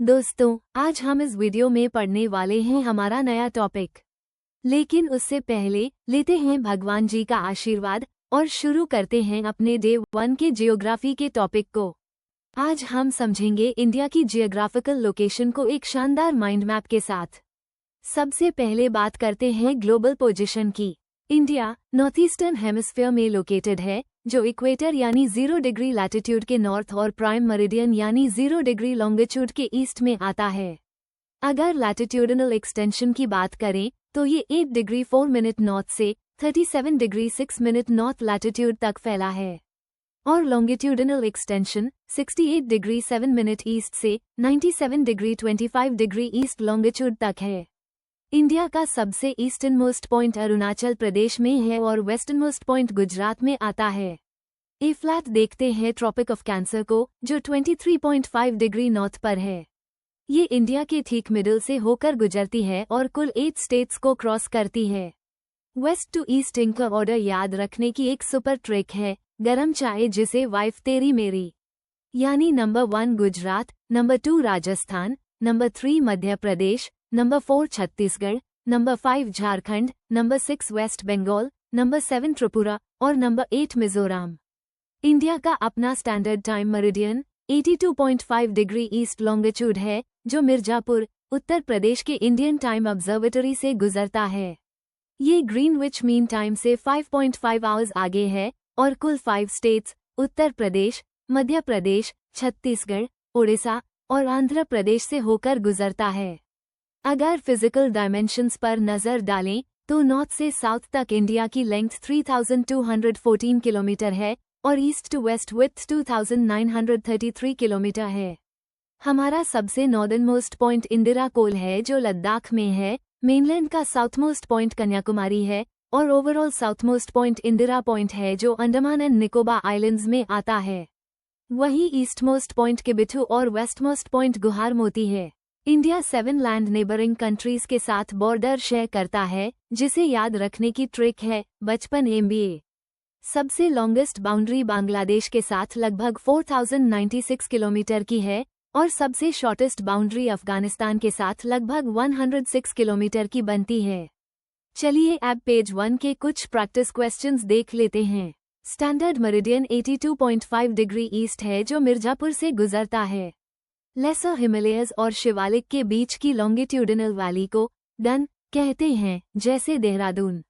दोस्तों, आज हम इस वीडियो में पढ़ने वाले हैं हमारा नया टॉपिक। लेकिन उससे पहले लेते हैं भगवान जी का आशीर्वाद और शुरू करते हैं अपने डे 1 के जियोग्राफी के टॉपिक को। आज हम समझेंगे इंडिया की जियोग्राफिकल लोकेशन को एक शानदार माइंड मैप के साथ। सबसे पहले बात करते हैं ग्लोबल पोजीशन की। इंडिया नॉर्थ ईस्टर्न हेमिस्फीयर में लोकेटेड है, जो इक्वेटर यानी 0 डिग्री लैटिट्यूड के नॉर्थ और प्राइम मेरिडियन यानी 0 डिग्री लॉन्गिट्यूड के ईस्ट में आता है। अगर लैटिट्यूडनल एक्सटेंशन की बात करें तो ये 8 डिग्री 4 मिनट नॉर्थ से 37 डिग्री 6 मिनट नॉर्थ लैटिट्यूड तक फैला है, और longitudinal extension 68 degree 7 minute east से 97 डिग्री 25 डिग्री ईस्ट लॉन्गिट्यूड तक है। इंडिया का सबसे eastern most point Arunachal Pradesh में है और वेस्टर्न मोस्ट पॉइंट गुजरात में आता है। ए फ्लैट देखते हैं ट्रॉपिक ऑफ कैंसर को, जो 23.5 डिग्री नॉर्थ पर है। ये इंडिया के ठीक मिडिल से होकर गुजरती है और कुल 8 स्टेट्स को क्रॉस करती है। वेस्ट टू ईस्ट इनका ऑर्डर याद रखने की एक सुपर ट्रिक है, गरम चाय जिसे वाइफ तेरी मेरी, यानी number 1 Gujarat, number 2 Rajasthan, number 3 Madhya Pradesh, number 4 Chhattisgarh, number 5 Jharkhand, number 6 West Bengal, number 7 Tripura और नंबर 8 मिजोरम। इंडिया का अपना standard time meridian 82.5 degree east longitude है, जो मिर्जापुर, उत्तर प्रदेश के इंडियन टाइम ऑब्जर्वेटरी से गुजरता है। ये ग्रीनविच मीन टाइम से 5.5 आवर्स आगे है और कुल 5 स्टेट्स उत्तर प्रदेश, मध्य प्रदेश, छत्तीसगढ़, उड़ीसा और आंध्र प्रदेश से होकर गुजरता है। अगर फिजिकल डायमेंशंस पर नजर डालें तो नॉर्थ से साउथ तक इंडिया की लेंथ 3214 किलोमीटर है और east to west width 2933 kilometre है। हमारा सबसे northern most point Indira Col है, जो लद्दाख में है। मेनलैंड का साउथ मोस्ट पॉइंट कन्याकुमारी है और overall south most point Indira point है, जो अंडमान एंड निकोबार आइलैंड्स में आता है। वहीं ईस्ट मोस्ट पॉइंट किबिथु और वेस्ट मोस्ट पॉइंट गुहार मोती है। इंडिया 7 लैंड नेबरिंग कंट्रीज के साथ बॉर्डर शेयर करता है, जिसे याद रखने की ट्रिक है, बचपन MBA। सबसे लॉन्गेस्ट बाउंड्री बांग्लादेश के साथ लगभग 4096 किलोमीटर की है और सबसे शॉर्टेस्ट बाउंड्री अफगानिस्तान के साथ लगभग 106 किलोमीटर की बनती है। चलिए अब पेज 1 के कुछ प्रैक्टिस क्वेश्चंस देख लेते हैं। स्टैंडर्ड मेरिडियन 82.5 डिग्री ईस्ट है, जो मिर्जापुर से गुजरता है। लेसर हिमालयस और शिवालिक के बीच की लॉन्गिट्यूडिनल वैली को डन कहते हैं, जैसे देहरादून।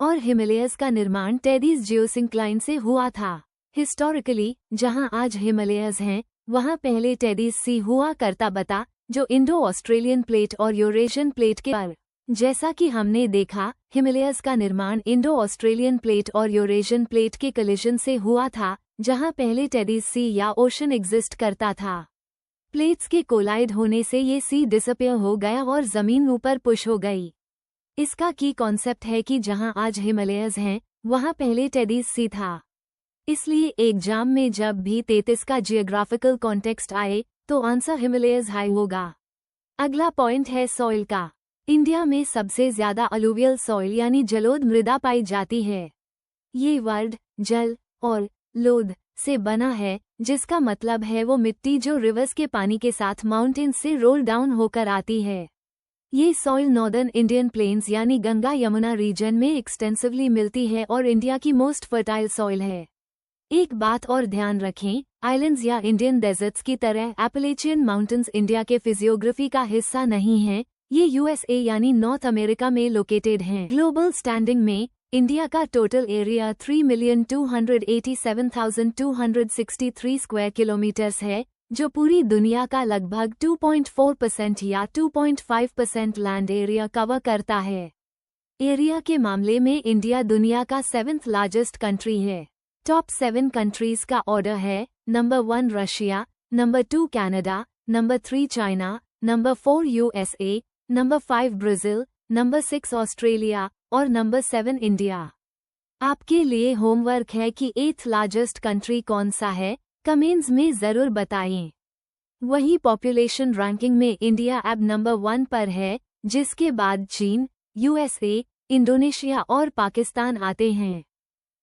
और हिमालयस का निर्माण टेडीज जियोसिंक्लाइन से हुआ था। हिस्टोरिकली जहां आज हिमालयस हैं, वहां पहले टेडीज सी हुआ करता बता, जो इंडो ऑस्ट्रेलियन प्लेट और यूरेशियन प्लेट के पर। जैसा कि हमने देखा, हिमालयस का निर्माण इंडो ऑस्ट्रेलियन प्लेट और यूरेशियन प्लेट के कलिजन से हुआ था, जहां पहले टेडीज सी या ओशन एग्जिस्ट करता था। प्लेट्स के कोलाइड होने से ये सी डिसअपियर हो गया और जमीन ऊपर पुश हो गई। इसका की कॉन्सेप्ट है कि जहां आज हिमालयस हैं, वहां पहले टेडीज सी था। इसलिए एग्जाम में जब भी 33 का जियोग्राफिकल कॉन्टेक्स्ट आए तो आंसर हिमालयस हाई होगा। अगला पॉइंट है सॉइल का। इंडिया में सबसे ज्यादा अलुवियल सॉइल यानी जलोढ़ मृदा पाई जाती है। ये वर्ड जल और लोध से बना है, जिसका मतलब है वो मिट्टी जो रिवर्स के पानी के साथ माउंटेन्स से रोल डाउन होकर आती है। ये सॉइल नॉर्दर्न इंडियन प्लेन्स यानी गंगा यमुना रीजन में एक्सटेंसिवली मिलती है और इंडिया की मोस्ट फर्टाइल सॉइल है। एक बात और ध्यान रखें, आइलैंड्स या इंडियन डेजर्ट्स की तरह एपलेचियन माउंटेन्स इंडिया के फिजियोग्राफी का हिस्सा नहीं हैं, ये USA यानी नॉर्थ अमेरिका में लोकेटेड हैं। ग्लोबल स्टैंडिंग में इंडिया का टोटल एरिया 3,287,263 स्क्वायर किलोमीटर्स है, जो पूरी दुनिया का लगभग 2.4% या 2.5% लैंड एरिया कवर करता है। एरिया के मामले में इंडिया दुनिया का 7th लार्जेस्ट कंट्री है। टॉप 7 कंट्रीज का ऑर्डर है, number 1 Russia, number 2 Canada, number 3 China, number 4 USA, number 5 Brazil, number 6 Australia और नंबर 7 इंडिया। आपके लिए होमवर्क है कि 8th लार्जेस्ट कंट्री कौन सा है, कमेंट्स में जरूर बताएं। वही पॉपुलेशन रैंकिंग में इंडिया अब नंबर 1 पर है, जिसके बाद चीन, USA, इंडोनेशिया और पाकिस्तान आते हैं।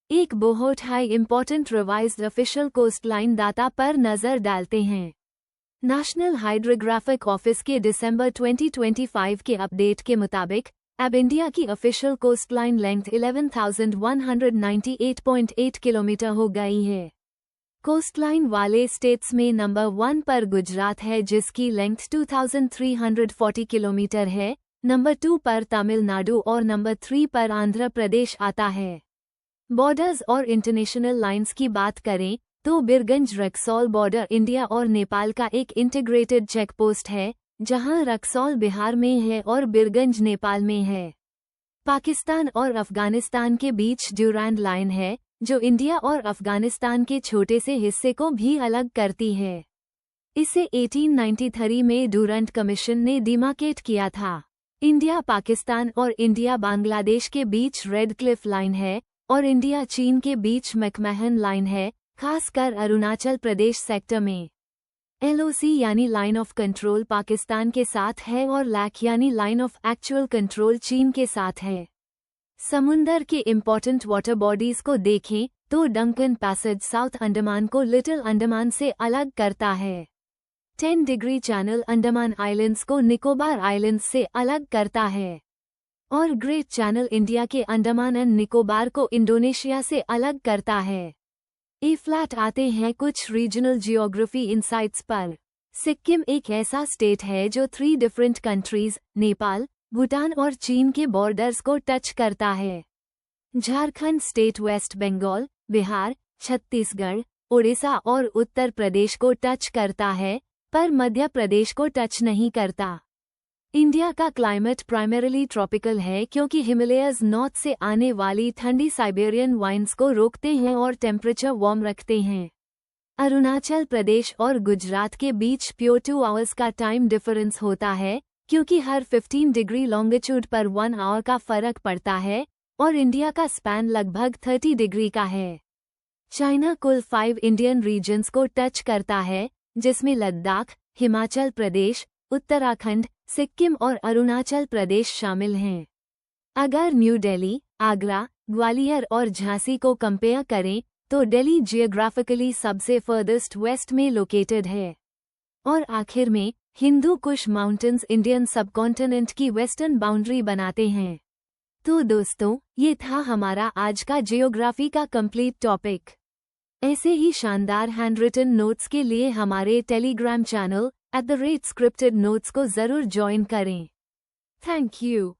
एक बहुत high important revised official coast line data पर नजर डालते हैं। नेशनल हाइड्रोग्राफिक ऑफिस के दिसंबर 2025 के अपडेट के मुताबिक अब इंडिया की ऑफिशियल कोस्टलाइन लेंथ 11,198.8 किलोमीटर हो गई है। कोस्टलाइन वाले स्टेट्स में नंबर 1 पर गुजरात है जिसकी लेंथ 2,340 किलोमीटर है, नंबर 2 पर तमिलनाडु और नंबर 3 पर आंध्र प्रदेश आता है। बॉर्डर्स और इंटरनेशनल लाइंस की बात करें तो बिरगंज रक्सौल बॉर्डर इंडिया और नेपाल का एक इंटीग्रेटेड चेक पोस्ट है, जहां रक्सौल बिहार में है और बिरगंज नेपाल में है। पाकिस्तान और अफगानिस्तान के बीच ड्यूरैंड लाइन है, जो इंडिया और अफगानिस्तान के छोटे से हिस्से को भी अलग करती है। इसे 1893 में ड्यूरैंड कमीशन ने डिमार्केट किया था। इंडिया पाकिस्तान और इंडिया बांग्लादेश के बीच रेड क्लिफ लाइन है और इंडिया चीन के बीच मैकमहन लाइन है, खासकर अरुणाचल प्रदेश सेक्टर में। LOC यानी लाइन ऑफ कंट्रोल पाकिस्तान के साथ है और लैक यानी लाइन ऑफ एक्चुअल कंट्रोल चीन के साथ है। समुंदर के इम्पोर्टेंट वाटर बॉडीज को देखें तो डंकन पैसेज साउथ अंडमान को लिटिल अंडमान से अलग करता है। 10 डिग्री चैनल अंडमान आइलैंड्स को निकोबार आइलैंड्स से अलग करता है और ग्रेट चैनल इंडिया के अंडमान एंड निकोबार को इंडोनेशिया से अलग करता है। ए फ्लैट आते हैं कुछ रीजनल जियोग्राफी इनसाइट्स पर। सिक्किम एक ऐसा स्टेट है जो 3 डिफरेंट कंट्रीज नेपाल, भूटान और चीन के बॉर्डर्स को टच करता है। झारखंड स्टेट वेस्ट बंगाल, बिहार, छत्तीसगढ़, उड़ीसा और उत्तर प्रदेश को टच करता है, पर मध्य प्रदेश को टच नहीं करता। इंडिया का क्लाइमेट प्राइमरीली ट्रॉपिकल है क्योंकि हिमालयस नॉर्थ से आने वाली ठंडी साइबेरियन वाइंड्स को रोकते हैं और टेम्परेचर वार्म रखते हैं। अरुणाचल प्रदेश और गुजरात के बीच प्योर 2 आवर्स का टाइम डिफरेंस होता है क्योंकि हर 15 डिग्री लॉन्गिट्यूड पर 1 आवर का फर्क पड़ता है और इंडिया का स्पैन लगभग 30 डिग्री का है। चाइना कुल 5 इंडियन रीजन्स को टच करता है, जिसमें लद्दाख, हिमाचल प्रदेश, उत्तराखंड, सिक्किम और अरुणाचल प्रदेश शामिल हैं। अगर न्यू दिल्ली, आगरा, ग्वालियर और झांसी को कंपेयर करें तो दिल्ली जियोग्राफिकली सबसे फर्देस्ट वेस्ट में लोकेटेड है। और आखिर में Hindu Kush mountains Indian subcontinent की वेस्टर्न बाउंड्री बनाते हैं। तो दोस्तों, ये था हमारा आज का जियोग्राफी का कंप्लीट टॉपिक। ऐसे ही शानदार हैंड रिटन नोट्स के लिए हमारे टेलीग्राम चैनल @scripted notes को जरूर ज्वाइन करें। Thank you.